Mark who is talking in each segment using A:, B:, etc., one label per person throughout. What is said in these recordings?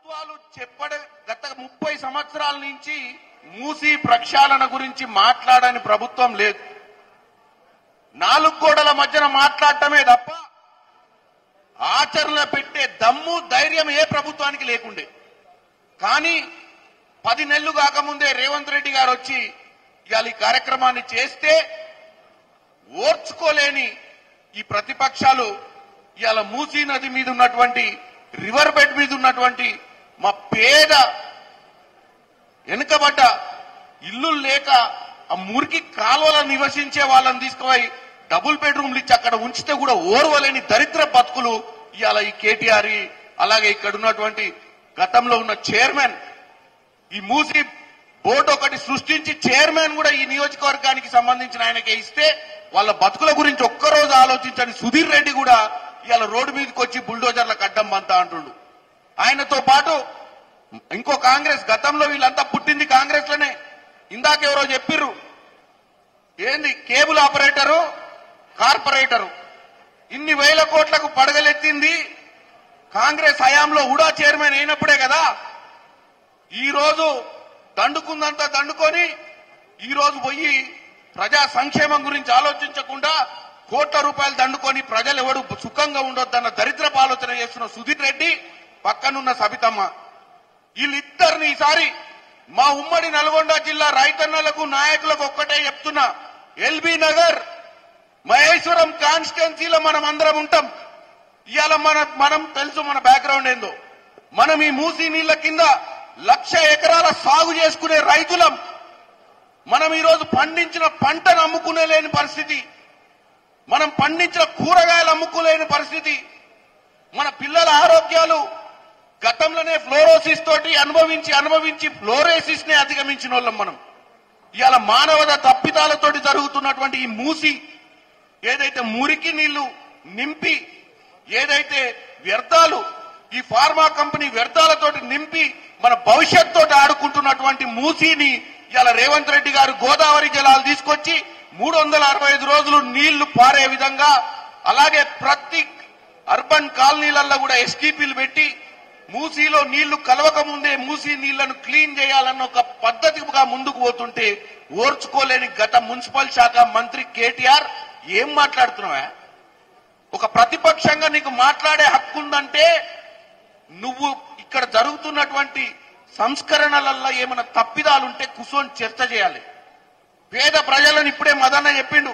A: ప్రభుత్వాలు చెప్పడం గత 30 సంవత్సరాల నుంచి మూసీ ప్రక్షాళన గురించి మాట్లాడని ప్రభుత్వం లేదు. 4 గోడల మధ్యన మాట్లాడటమే తప్ప ఆచరణ పెట్టే దమ్ము ధైర్యం ఏ ప్రభుత్వానికి లేకుండే. కానీ 10 నెలలు కాకముందే రేవంత్ రెడ్డి గారు వచ్చి ఇవాళ ఈ కార్యక్రమాన్ని చేస్తే ఓర్చుకోలేని ఈ ప్రతిపక్షాలు ఇవాళ మూసీ నది మీద ఉన్నటువంటి రివర్ బెడ్ మీద ఉన్నటువంటి మా పేద వెనుకబడ్డ ఇల్లు లేక ఆ మురికి కాలువల నివసించే వాళ్ళని తీసుకుపోయి డబుల్ బెడ్రూమ్లు ఇచ్చి అక్కడ ఉంచితే కూడా ఓర్వలేని దరిద్ర బతుకులు ఇవాళ ఈ కేటీఆర్ అలాగే ఇక్కడ ఉన్నటువంటి గతంలో ఉన్న చైర్మన్ ఈ మూసీ బోర్డు ఒకటి సృష్టించి చైర్మన్ కూడా ఈ నియోజకవర్గానికి సంబంధించిన ఆయనకే ఇస్తే వాళ్ళ బతుకుల గురించి ఒక్కరోజు ఆలోచించని సుధీర్ రెడ్డి కూడా ఇవాళ రోడ్డు మీదకి వచ్చి బుల్డోజర్లకు అడ్డం బంతా అంటుండు. ఆయనతో పాటు ఇంకో కాంగ్రెస్, గతంలో వీళ్ళంతా పుట్టింది కాంగ్రెస్ లోనే. ఇందాక ఎవరో చెప్పిర్రు ఏంది కేబుల్ ఆపరేటరు కార్పొరేటరు ఇన్ని వేల కోట్లకు పడగలెత్తింది కాంగ్రెస్ హయాంలో ఉడా చైర్మన్ అయినప్పుడే కదా. ఈ రోజు దండుకుందంతా దండుకొని ఈ రోజు పోయి ప్రజా సంక్షేమం గురించి ఆలోచించకుండా కోట్ల రూపాయలు దండుకొని ప్రజలు ఎవడు సుఖంగా ఉండొద్దన్న దరిద్రపు ఆలోచన చేస్తున్న సుధీర్ రెడ్డి, పక్కనున్న సబితమ్మ, వీళ్ళిద్దరిని ఈసారి మా ఉమ్మడి నల్గొండ జిల్లా రైతన్నలకు నాయకులకు ఒక్కటే చెప్తున్నా, ఎల్బీ నగర్ మహేశ్వరం కాన్స్టిట్యున్సీలో మనం అందరం ఉంటాం. ఇవాళ మనం తెలుసు మన బ్యాక్గ్రౌండ్ ఏందో. మనం ఈ మూసీ నీళ్ల కింద 1,00,000 ఎకరాల సాగు చేసుకునే రైతులం. మనం ఈరోజు పండించిన పంటను అమ్ముకునేలేని పరిస్థితి, మనం పండించిన కూరగాయలు అమ్ముకోలేని పరిస్థితి, మన పిల్లల ఆరోగ్యాలు గతంలోనే ఫ్లోరోసిస్ తోటి అనుభవించి ఫ్లోరోసిస్ నే అధిగమించిన వాళ్ళం మనం. ఇవాళ మానవత తప్పిదాలతోటి జరుగుతున్నటువంటి ఈ మూసి ఏదైతే మురికి నీళ్లు నింపి ఏదైతే వ్యర్థాలు ఈ ఫార్మా కంపెనీ వ్యర్థాలతోటి నింపి మన భవిష్యత్తుతో ఆడుకుంటున్నటువంటి మూసీని ఇవాళ రేవంత్ రెడ్డి గారు గోదావరి జలాలు తీసుకొచ్చి 365 రోజులు నీళ్లు పారే విధంగా, అలాగే ప్రతి అర్బన్ కాలనీలలో కూడా ఎస్టీపీలు పెట్టి మూసీలో నీళ్లు కలవక ముందే మూసీ నీళ్లను క్లీన్ చేయాలన్న ఒక పద్ధతిగా ముందుకు పోతుంటే ఓర్చుకోలేని గత మున్సిపల్ శాఖ మంత్రి కేటీఆర్ ఏం మాట్లాడుతున్నావా? ఒక ప్రతిపక్షంగా నీకు మాట్లాడే హక్కు ఉందంటే నువ్వు ఇక్కడ జరుగుతున్నటువంటి సంస్కరణలలో ఏమైనా తప్పిదాలుంటే కూర్చొని చర్చ చేయాలి. పేద ప్రజలను ఇప్పుడే మదన్న చెప్పిండు,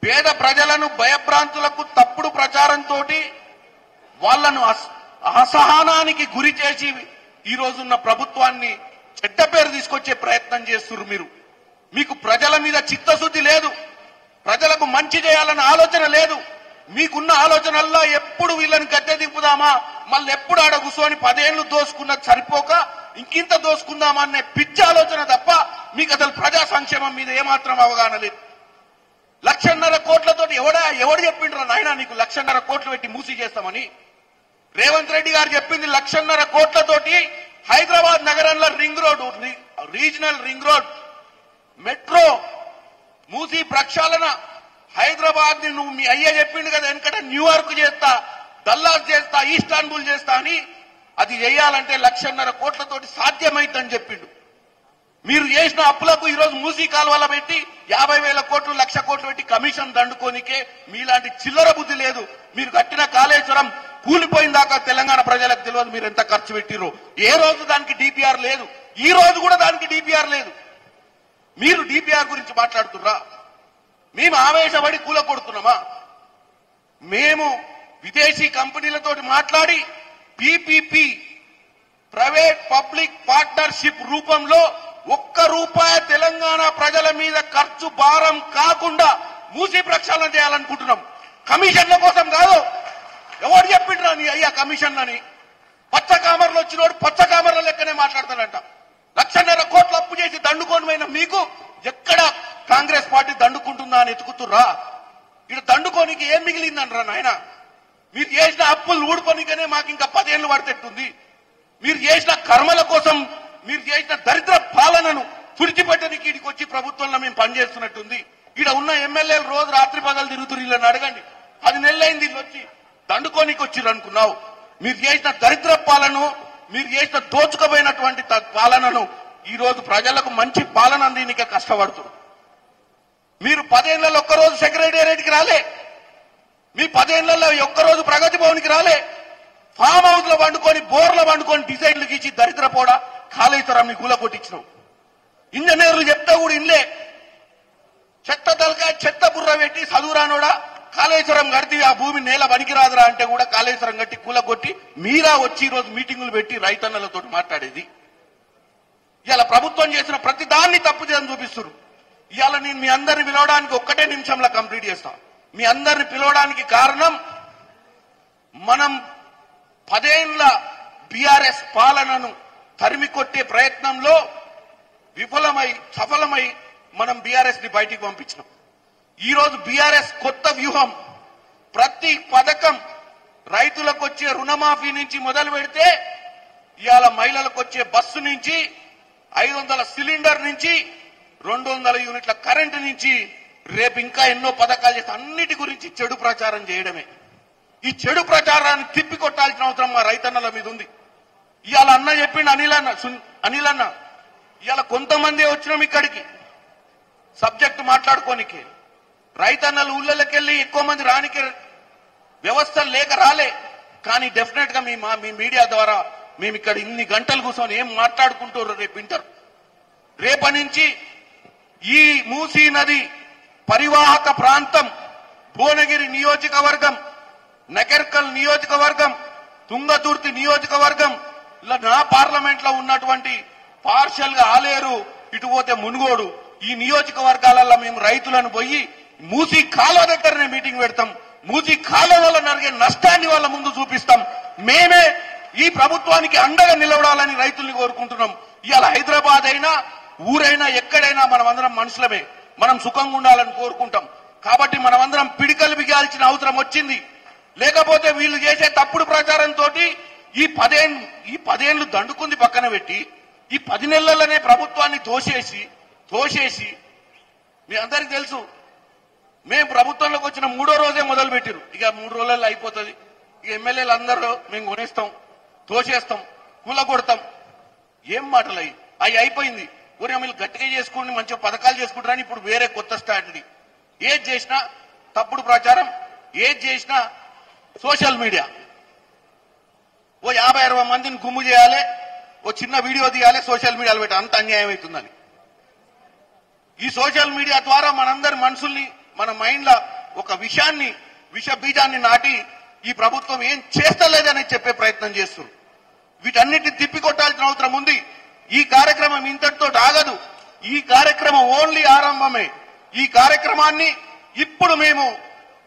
A: పేద ప్రజలను భయభ్రాంతులకు తప్పుడు ప్రచారంతో వాళ్లను అసహనానికి గురి చేసి ఈ రోజున్న ప్రభుత్వాన్ని చెడ్డ పేరు తీసుకొచ్చే ప్రయత్నం చేస్తున్నారు. మీకు ప్రజల మీద చిత్తశుద్ధి లేదు, ప్రజలకు మంచి చేయాలన్న ఆలోచన లేదు. మీకున్న ఆలోచనల్లో ఎప్పుడు వీళ్ళని గద్దె దింపుదామా, మళ్ళీ ఎప్పుడు ఆడ కూర్చొని 10 ఏళ్లు దోసుకున్నది సరిపోక ఇంకింత దోసుకుందామా అనే పిచ్చి ఆలోచన తప్ప మీకు అసలు ప్రజా సంక్షేమం మీద ఏమాత్రం అవగాహన లేదు. 1,50,000 కోట్లతోటి ఎవడు చెప్పిండ్రా నాయన నీకు 1,50,000 కోట్లు పెట్టి మూసి చేస్తామని? రేవంత్ రెడ్డి గారు చెప్పింది 1,50,000 కోట్లతోటి హైదరాబాద్ నగరంలో ring road, regional ring road, metro, Musi ప్రక్షాళన, హైదరాబాద్ ని నువ్వు మీ అయ్యే చెప్పిండు కదా వెనకట న్యూయార్క్ చేస్తా, దల్లాస్ చేస్తా, ఈస్టాన్బుల్ చేస్తా అని. అది చేయాలంటే 1,50,000 కోట్లతోటి సాధ్యమైందని చెప్పిండు. మీరు చేసిన అప్పులకు ఈరోజు మూసీ కాలువల పెట్టి 50,000 కోట్లు 1,00,000 కోట్లు పెట్టి కమిషన్ దండుకోనికే మీలాంటి చిల్లర బుద్ధి లేదు. మీరు కట్టిన కాళేశ్వరం కూలిపోయిన దాకా తెలంగాణ ప్రజలకు తెలియదు మీరు ఎంత ఖర్చు పెట్టిరో. ఏ రోజు దానికి డిపిఆర్ లేదు, ఈ రోజు కూడా దానికి డిపిఆర్ లేదు. మీరు డిపిఆర్ గురించి మాట్లాడుతుర్రా? మేము ఆవేశపడి కూలకొడుతున్నామా? మేము విదేశీ కంపెనీలతో మాట్లాడి పీపీపీ ప్రైవేట్ పబ్లిక్ పార్ట్నర్షిప్ రూపంలో ₹1 తెలంగాణ ప్రజల మీద ఖర్చు భారం కాకుండా మూసీ ప్రక్షాళన చేయాలనుకుంటున్నాం. కమిషన్ల కోసం కాదు. ఎవరు చెప్పిండ్రా నీ అయ్యా కమిషన్ అని? పచ్చ కామర్లు వచ్చినోడు పచ్చ కామర్ల లెక్కనే మాట్లాడతాడంట. 1,50,000 కోట్లు అప్పు చేసి దండుకొని పోయిన మీకు ఎక్కడ కాంగ్రెస్ పార్టీ దండుకుంటుందా అని ఎత్తుకుతుర్రా? ఇక్కడ దండుకోనికి ఏం మిగిలిందనరా నాయన? మీరు చేసిన అప్పులు ఊడుకోనికనే మాకు ఇంకా 10 ఏళ్లు పడితేట్టుంది. మీరు చేసిన కర్మల కోసం, మీరు చేసిన దరిద్ర పాలనను తుడిచిపెట్టడానికి ఇక్కడికి వచ్చి ప్రభుత్వంలో మేము పనిచేస్తున్నట్టుంది. ఇక్కడ ఉన్న ఎమ్మెల్యేలు రోజు రాత్రి పగలు తిరుగుతున్నారు. వీళ్ళని అడగండి, 10 నెలలైంది వీళ్ళు వచ్చి దండుకోనికి వచ్చిర్రు అనుకున్నావు. మీరు చేసిన దరిద్ర పాలను మీరు చేసిన దోచుకోపోయినటువంటి పాలనను ఈ రోజు ప్రజలకు మంచి పాలన అందించే కష్టపడుతున్నారు. మీరు 10 ఏళ్లలో ఒక్కరోజు సెక్రటేరియట్కి రాలే, మీ 10 ఏళ్లలో ఒక్కరోజు ప్రగతి భవన్కి రాలే, ఫామ్ హౌస్ లో వండుకొని బోర్లో వండుకొని డిజైన్లు గీచి దరిద్రపోడా కాళేశ్వరం కూల కొట్టించినావు. ఇంజనీర్లు చెప్తే కూడా ఇన్లే, చెత్త తలకాయ చెత్త బుర్ర పెట్టి చదువురానోడా కాళేశ్వరం కడితే ఆ భూమి నేల పనికిరాదురా అంటే కూడా కాళేశ్వరం కట్టి కూలగొట్టి మీరా వచ్చి ఈ రోజు మీటింగులు పెట్టి రైతన్నలతో మాట్లాడేది. ఇవాళ ప్రభుత్వం చేసిన ప్రతి దాన్ని తప్పు చేయని చూపిస్తున్నారు. ఇవాళ నేను మీ అందరిని పిలవడానికి ఒక్కటే నిమిషంలో కంప్లీట్ చేస్తా. మీ అందరిని పిలవడానికి కారణం మనం 10 ఏళ్ల బీఆర్ఎస్ పాలనను తరిమి కొట్టే ప్రయత్నంలో సఫలమై మనం బీఆర్ఎస్ ని బయటికి పంపించినాం. ఈ రోజు బీఆర్ఎస్ కొత్త వ్యూహం, ప్రతి పథకం రైతులకు వచ్చే రుణమాఫీ నుంచి మొదలు పెడితే ఇవాళ మహిళలకు వచ్చే బస్సు నుంచి 500 సిలిండర్ నుంచి 200 యూనిట్ల కరెంటు నుంచి రేపు ఇంకా ఎన్నో పథకాలు చేస్తే అన్నిటి గురించి చెడు ప్రచారం చేయడమే. ఈ చెడు ప్రచారాన్ని తిప్పికొట్టాల్సిన అవసరం మా రైతన్నల మీద ఉంది. ఇవాళ అన్న చెప్పిండు, అనిల్ అన్న ఇవాళ కొంతమంది వచ్చినాం ఇక్కడికి సబ్జెక్టు మాట్లాడుకోనికి. రైతన్నలు ఊళ్ళకెళ్ళి ఎక్కువ మంది రానికి వ్యవస్థలు లేక రాలే, కానీ డెఫినెట్ గా మీ మీడియా ద్వారా మేము ఇక్కడ ఇన్ని గంటలు కూర్చొని ఏం మాట్లాడుకుంటారో రేపు వింటారు. రేపటి నుంచి ఈ మూసీ నది పరివాహక ప్రాంతం భువనగిరి నియోజకవర్గం, నగర్కల్ నియోజకవర్గం, తుంగతుర్తి నియోజకవర్గం, నా పార్లమెంట్ లో ఉన్నటువంటి పార్షల్ గా ఆలేరు, ఇటు పోతే మునుగోడు, ఈ నియోజకవర్గాలలో మేము రైతులను పోయి మూసీ కాలువ దగ్గరనే మీటింగ్ పెడతాం. మూసీ కాలువ వల్ల జరిగే నష్టాన్ని వాళ్ళ ముందు చూపిస్తాం. మేమే ఈ ప్రభుత్వానికి అండగా నిలబడాలని రైతుల్ని కోరుకుంటున్నాం. ఇవాళ హైదరాబాద్ అయినా ఊరైనా ఎక్కడైనా మనమందరం మనుషులమే, మనం సుఖంగా ఉండాలని కోరుకుంటాం. కాబట్టి మనమందరం పిడికలు బిగాల్సిన అవసరం వచ్చింది. లేకపోతే వీళ్ళు చేసే తప్పుడు ప్రచారంతో ఈ 10 ఏళ్లు దండుకుంది పక్కన పెట్టి ఈ 10 నెలలనే ప్రభుత్వాన్ని తోసేసి మీ అందరికి తెలుసు, మేము ప్రభుత్వంలోకి వచ్చిన 3వ రోజే మొదలు పెట్టిరు. ఇక 3 రోజులలో అయిపోతుంది. ఇక ఎమ్మెల్యేలు అందరూ మేము కొనేస్తాం, తోసేస్తాం, కూలగొడతాం. ఏం మాటలు అవి అయిపోయింది. ఊరే మీరు గట్టిగా చేసుకుని మంచిగా పథకాలు చేసుకుంటారని ఇప్పుడు వేరే కొత్త స్ట్రాటజీ. ఏది చేసినా తప్పుడు ప్రచారం, ఏది చేసినా సోషల్ మీడియా. ఓ 50-60 మందిని గుమ్ము చేయాలి, ఓ చిన్న వీడియో తీయాలి, సోషల్ మీడియాలో పెట్టి అంత అన్యాయం అవుతుందని. ఈ సోషల్ మీడియా ద్వారా మనందరి మనుషుల్ని, మన మైండ్ లో ఒక విష బీజాన్ని నాటి ఈ ప్రభుత్వం ఏం చేస్తలేదని చెప్పే ప్రయత్నం చేస్తున్నారు. వీటన్నిటిని తిప్పికొట్టాల్సిన అవసరం ఉంది. ఈ కార్యక్రమం ఇంతటితో ఆగదు. ఈ కార్యక్రమం ఓన్లీ ఆరంభమే. ఈ కార్యక్రమాన్ని ఇప్పుడు మేము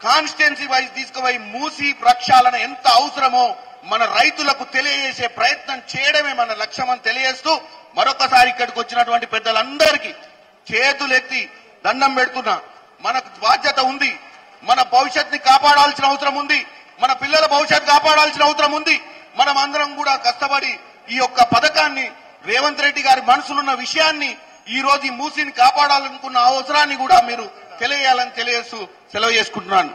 A: కాన్స్టిట్యున్సీ వైజ్ తీసుకుపోయి మూసీ ప్రక్షాళన ఎంత అవసరమో మన రైతులకు తెలియజేసే ప్రయత్నం చేయడమే మన లక్ష్యం అని తెలియజేస్తూ మరొకసారి ఇక్కడికి వచ్చినటువంటి పెద్దలందరికీ చేతులెత్తి దండం పెడుతున్నా. మనకు బాధ్యత ఉంది. మన భవిష్యత్తుని కాపాడాల్సిన అవసరం ఉంది. మన పిల్లల భవిష్యత్తు కాపాడాల్సిన అవసరం ఉంది. మనం అందరం కూడా కష్టపడి ఈ యొక్క పథకాన్ని, రేవంత్ రెడ్డి గారి మనసులున్న విషయాన్ని, ఈ రోజు ఈ మూసీని కాపాడాలనుకున్న అవసరాన్ని కూడా మీరు తెలియజేయాలని తెలియజేస్తూ సెలవు చేసుకుంటున్నాను.